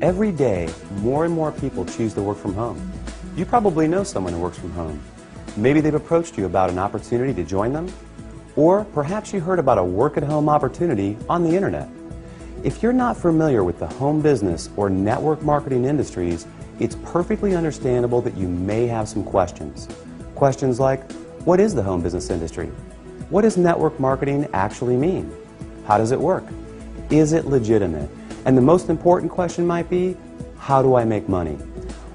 Every day, more and more people choose to work from home. You probably know someone who works from home. Maybe they've approached you about an opportunity to join them, or perhaps you heard about a work-at-home opportunity on the internet. If you're not familiar with the home business or network marketing industries, it's perfectly understandable that you may have some questions. Questions like, what is the home business industry? What does network marketing actually mean? How does it work? Is it legitimate? And the most important question might be, how do I make money?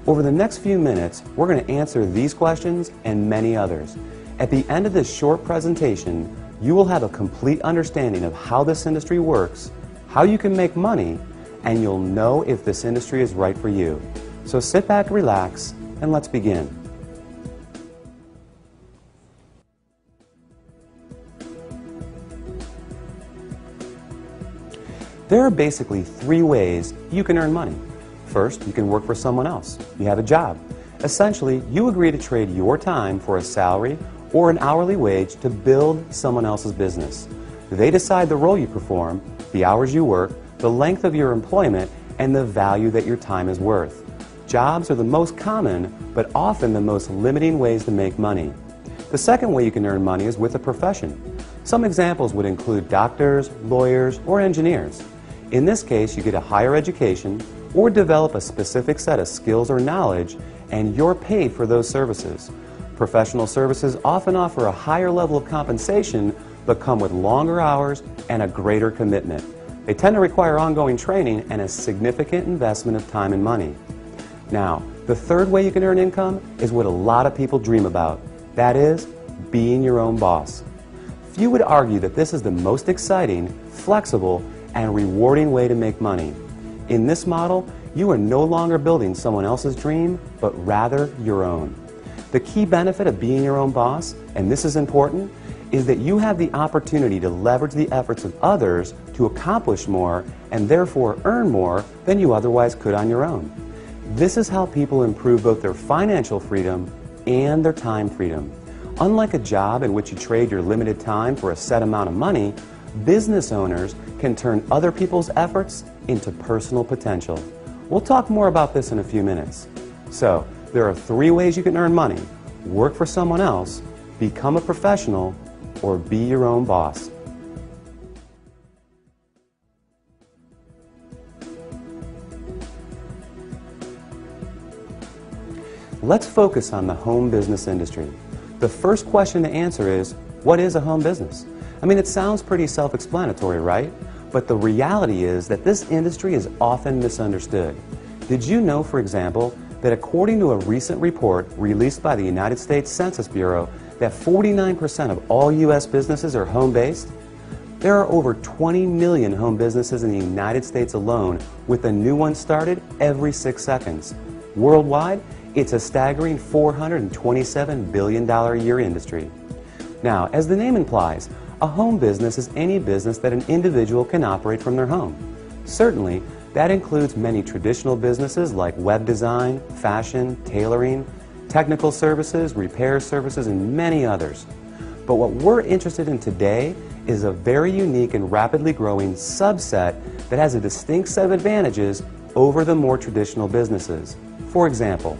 Over the next few minutes, we're going to answer these questions and many others. At the end of this short presentation, you will have a complete understanding of how this industry works, how you can make money, and you'll know if this industry is right for you. So sit back, relax, and let's begin. There are basically three ways you can earn money. First, you can work for someone else. You have a job. Essentially, you agree to trade your time for a salary or an hourly wage to build someone else's business. They decide the role you perform, the hours you work, the length of your employment, and the value that your time is worth. Jobs are the most common, but often the most limiting ways to make money. The second way you can earn money is with a profession. Some examples would include doctors, lawyers, or engineers. In this case, you get a higher education or develop a specific set of skills or knowledge, and you're paid for those services. Professional services often offer a higher level of compensation, but come with longer hours and a greater commitment. They tend to require ongoing training and a significant investment of time and money. Now, the third way you can earn income is what a lot of people dream about. That is, being your own boss. Few would argue that this is the most exciting, flexible, and rewarding way to make money. In this model, you are no longer building someone else's dream, but rather your own. The key benefit of being your own boss, and this is important, is that you have the opportunity to leverage the efforts of others to accomplish more and therefore earn more than you otherwise could on your own. This is how people improve both their financial freedom and their time freedom. Unlike a job in which you trade your limited time for a set amount of money, business owners can turn other people's efforts into personal potential. We'll talk more about this in a few minutes. So, there are three ways you can earn money: work for someone else, become a professional, or be your own boss. Let's focus on the home business industry. The first question to answer is, what is a home business? I mean, it sounds pretty self-explanatory, right? But the reality is that this industry is often misunderstood. Did you know, for example, that according to a recent report released by the United States Census Bureau, that 49% of all U.S. businesses are home-based? There are over 20 million home businesses in the United States alone, with a new one started every 6 seconds. Worldwide, it's a staggering $427 billion a year industry. Now, as the name implies, a home business is any business that an individual can operate from their home. Certainly, that includes many traditional businesses like web design, fashion, tailoring, technical services, repair services, and many others. But what we're interested in today is a very unique and rapidly growing subset that has a distinct set of advantages over the more traditional businesses. For example,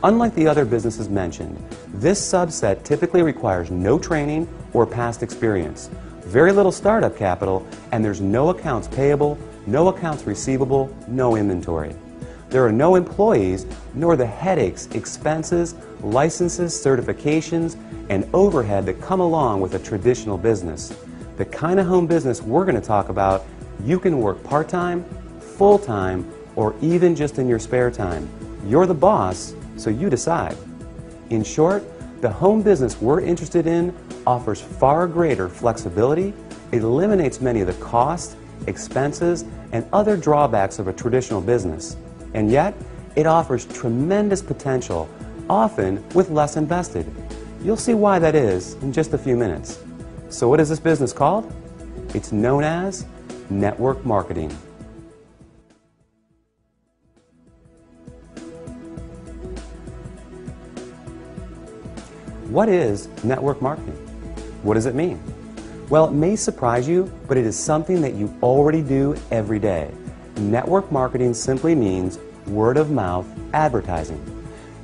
unlike the other businesses mentioned, this subset typically requires no training or past experience, very little startup capital, and there's no accounts payable, no accounts receivable, no inventory. There are no employees, nor the headaches, expenses, licenses, certifications, and overhead that come along with a traditional business. The kind of home business we're going to talk about, you can work part-time, full-time, or even just in your spare time. You're the boss, so you decide. In short, the home business we're interested in offers far greater flexibility, it eliminates many of the costs, expenses, and other drawbacks of a traditional business, and yet it offers tremendous potential, often with less invested. You'll see why that is in just a few minutes. So what is this business called? It's known as network marketing. What is network marketing? What does it mean? Well, it may surprise you, but it is something that you already do every day. network marketing simply means word-of-mouth advertising,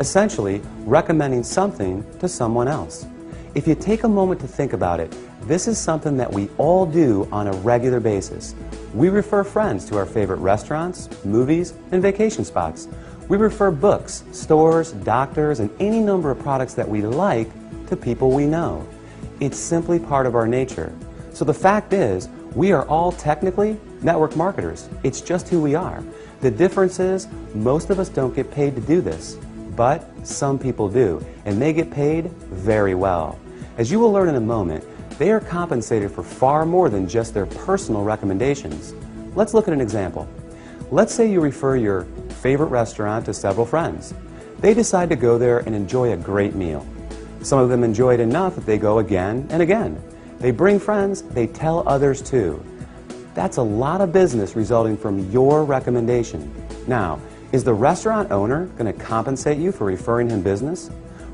essentially recommending something to someone else. If you take a moment to think about it, this is something that we all do on a regular basis. We refer friends to our favorite restaurants, movies, and vacation spots. We refer books, stores, doctors, and any number of products that we like to people we know. It's simply part of our nature. So the fact is, we are all technically network marketers. It's just who we are. The difference is, most of us don't get paid to do this, but some people do, and they get paid very well. As you will learn in a moment, they are compensated for far more than just their personal recommendations. Let's look at an example. Let's say you refer your favorite restaurant to several friends. They decide to go there and enjoy a great meal. Some of them enjoy it enough that they go again and again. They bring friends, they tell others too. That's a lot of business resulting from your recommendation. Now, is the restaurant owner going to compensate you for referring him business?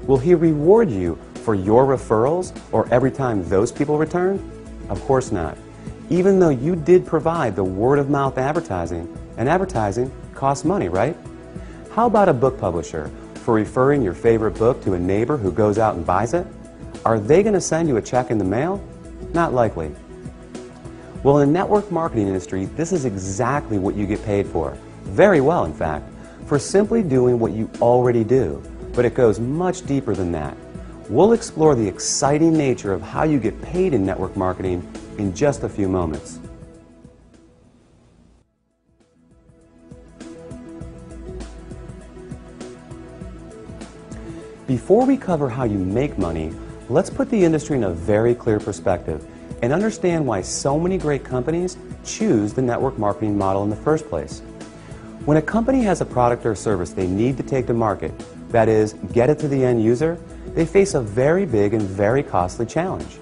Will he reward you for your referrals or every time those people return? Of course not. Even though you did provide the word-of-mouth advertising, and advertising costs money, right? How about a book publisher for referring your favorite book to a neighbor who goes out and buys it? Are they going to send you a check in the mail? Not likely. Well, in the network marketing industry, this is exactly what you get paid for. Very well, in fact, for simply doing what you already do. But it goes much deeper than that. We'll explore the exciting nature of how you get paid in network marketing in just a few moments. Before we cover how you make money, let's put the industry in a very clear perspective and understand why so many great companies choose the network marketing model in the first place. When a company has a product or service they need to take to market, that is, get it to the end user, they face a very big and very costly challenge.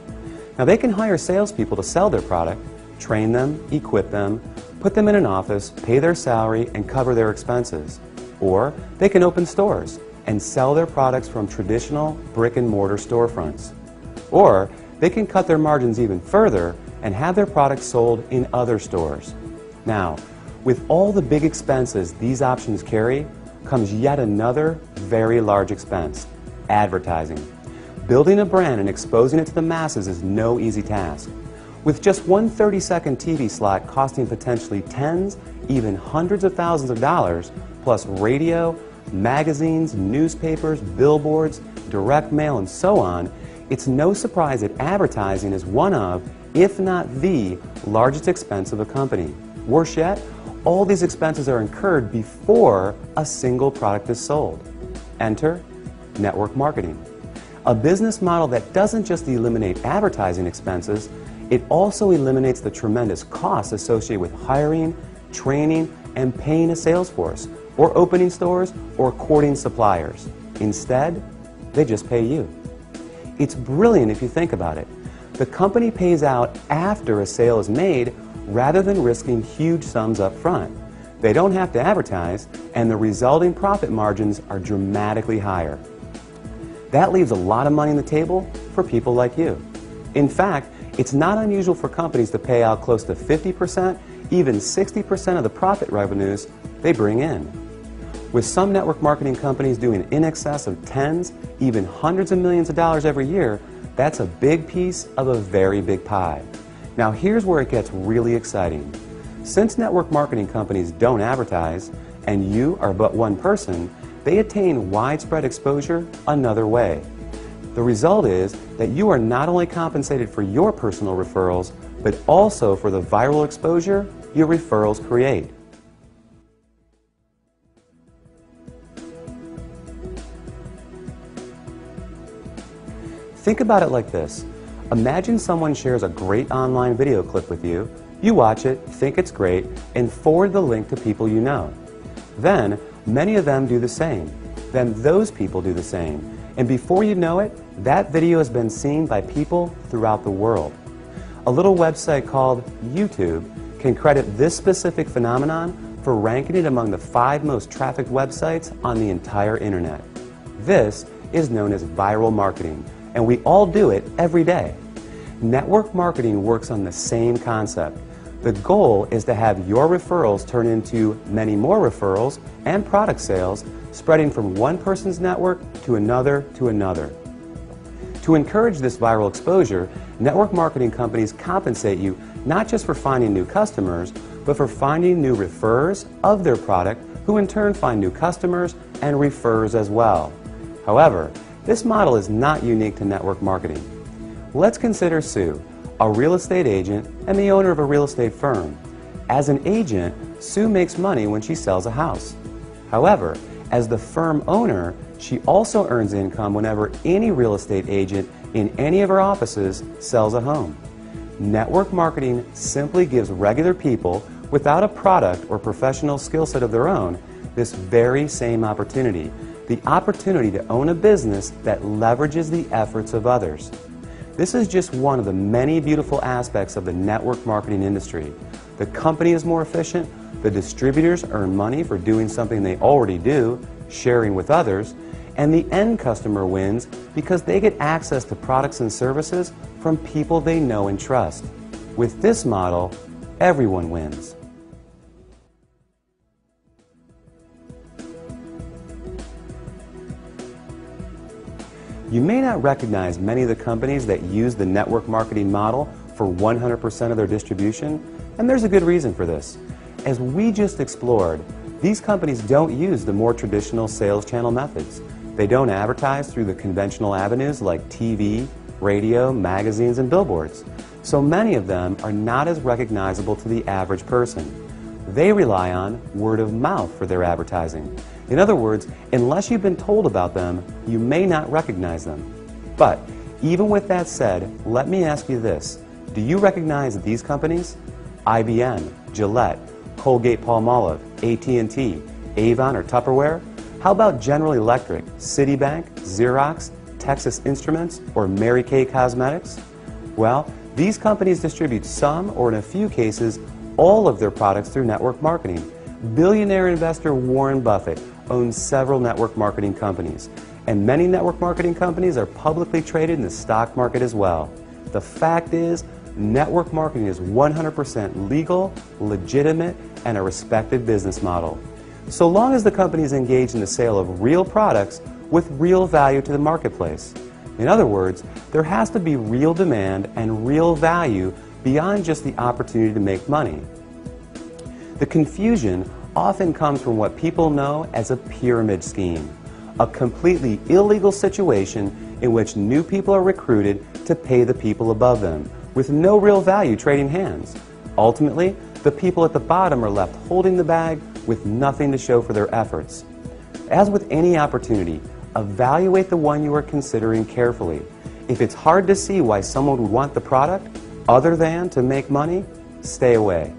Now, they can hire salespeople to sell their product, train them, equip them, put them in an office, pay their salary, and cover their expenses. Or they can open stores and sell their products from traditional brick-and-mortar storefronts. Or they can cut their margins even further and have their products sold in other stores. Now, with all the big expenses these options carry, comes yet another very large expense: advertising. Building a brand and exposing it to the masses is no easy task. With just one 30-second TV slot costing potentially tens, even hundreds of thousands of dollars, plus radio, magazines, newspapers, billboards, direct mail, and so on, it's no surprise that advertising is one of, if not the, largest expense of a company. Worse yet, all these expenses are incurred before a single product is sold. Enter network marketing. A business model that doesn't just eliminate advertising expenses, it also eliminates the tremendous costs associated with hiring, training, and paying a sales force, or opening stores, or courting suppliers. Instead, they just pay you. It's brilliant if you think about it. The company pays out after a sale is made rather than risking huge sums up front. They don't have to advertise, and the resulting profit margins are dramatically higher. That leaves a lot of money on the table for people like you. In fact, it's not unusual for companies to pay out close to 50%, even 60% of the profit revenues they bring in. With some network marketing companies doing in excess of tens, even hundreds of millions of dollars every year, that's a big piece of a very big pie. Now here's where it gets really exciting. Since network marketing companies don't advertise, and you are but one person, they attain widespread exposure another way. The result is that you are not only compensated for your personal referrals, but also for the viral exposure your referrals create. Think about it like this. Imagine someone shares a great online video clip with you. You watch it, think it's great, and forward the link to people you know. Then, many of them do the same. Then those people do the same. And before you know it, that video has been seen by people throughout the world. A little website called YouTube can credit this specific phenomenon for ranking it among the 5 most trafficked websites on the entire internet. This is known as viral marketing, and we all do it every day. Network marketing works on the same concept. The goal is to have your referrals turn into many more referrals and product sales, spreading from one person's network to another to another. To encourage this viral exposure, network marketing companies compensate you not just for finding new customers, but for finding new referrers of their product, who in turn find new customers and referrers as well. However, this model is not unique to network marketing. Let's consider Sue, a real estate agent and the owner of a real estate firm. As an agent, Sue makes money when she sells a house. However, as the firm owner, she also earns income whenever any real estate agent in any of her offices sells a home. Network marketing simply gives regular people without a product or professional skill set of their own this very same opportunity, the opportunity to own a business that leverages the efforts of others. This is just one of the many beautiful aspects of the network marketing industry. The company is more efficient, the distributors earn money for doing something they already do, sharing with others, and the end customer wins because they get access to products and services from people they know and trust. With this model, everyone wins. You may not recognize many of the companies that use the network marketing model for 100% of their distribution, and there's a good reason for this. As we just explored, these companies don't use the more traditional sales channel methods. They don't advertise through the conventional avenues like TV, radio, magazines, and billboards. So many of them are not as recognizable to the average person. They rely on word of mouth for their advertising. In other words, unless you've been told about them, you may not recognize them. But even with that said, let me ask you this. Do you recognize these companies? IBM, Gillette, Colgate-Palmolive, AT&T, Avon, or Tupperware? How about General Electric, Citibank, Xerox, Texas Instruments, or Mary Kay Cosmetics? Well, these companies distribute some, or in a few cases, all of their products through network marketing. Billionaire investor Warren Buffett owns several network marketing companies, and many network marketing companies are publicly traded in the stock market as well. The fact is, network marketing is 100% legal, legitimate, and a respected business model. So long as the company is engaged in the sale of real products with real value to the marketplace. In other words, there has to be real demand and real value beyond just the opportunity to make money. The confusion often comes from what people know as a pyramid scheme, a completely illegal situation in which new people are recruited to pay the people above them, with no real value trading hands. Ultimately, the people at the bottom are left holding the bag with nothing to show for their efforts. As with any opportunity, evaluate the one you are considering carefully. If it's hard to see why someone would want the product other than to make money, stay away.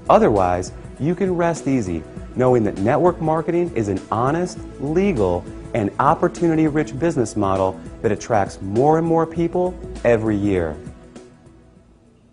Otherwise, you can rest easy knowing that network marketing is an honest, legal, and opportunity-rich business model that attracts more and more people every year.